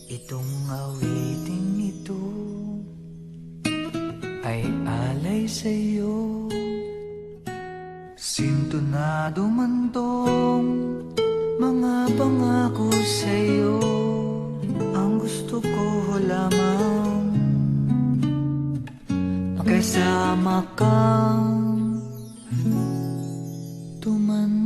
Itong awiting ito ay alay sa'yo. Sintonado man tong mga pangako sa'yo. Ang gusto ko lamang makasama kang tumanda.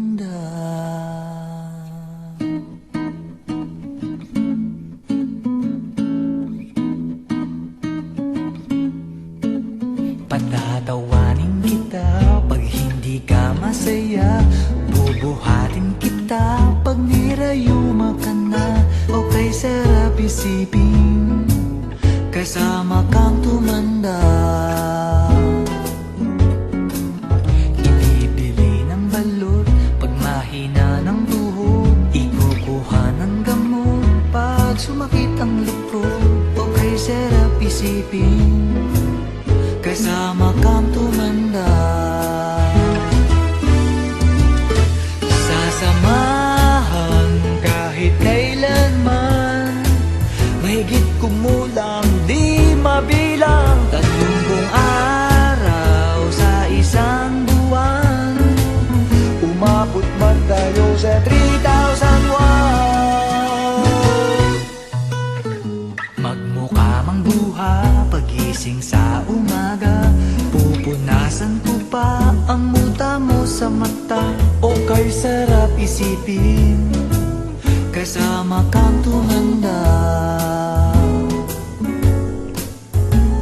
Patatawanin kita pag hindi ka masaya. Bubuhatin kita pag nirayuma ka na. O kay sarap isipin kasama kang tumanda. Ibibili ng balot pag mahina ng tuhod. Ikukuha ng gamot pag sumakit ang likod. O kay sarap isipin kasama kang tumanda. Sasamahan kahit kailanman, mahigit kumulang di mabilang. 30 araw sa isang buwan, umabot man tayo sa 3,001. Magmukha mang buha pagising sa umaga, pupunasan ko pa ang muta mo sa mata. O kay sarap isipin kasama kang tumanda.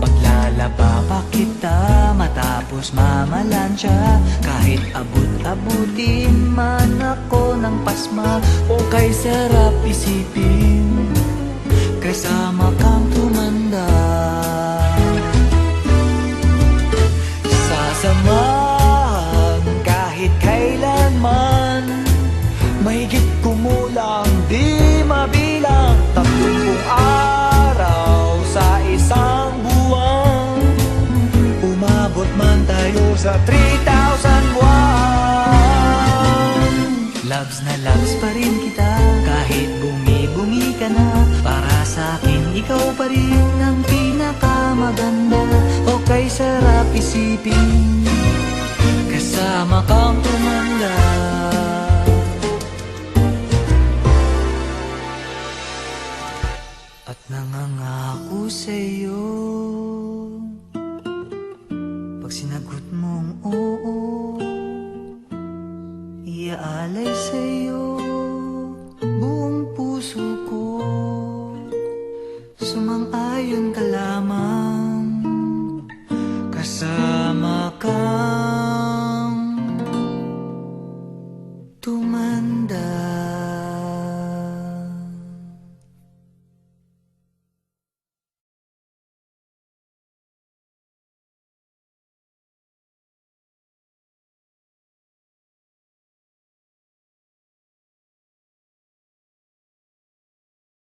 Paglalaba pa kita matapos mamalansya, kahit abot-abutin man ako ng pasma. O kay sarap isipin kasama kang tumanda. Sasamahan kahit kailanman, mahigit kumulang di mabilang. 30 araw sa isang buwan, umabot man tayo sa 3,001. Loves na loves pa rin kita kahit bumi-bumi ka na. Para sa akin ikaw pa rin ang pinakamaganda. O kay sarap isipin kasama kang tumanda. At nangangako sa'yo pag sinagot mong oo, iaalay sa'yo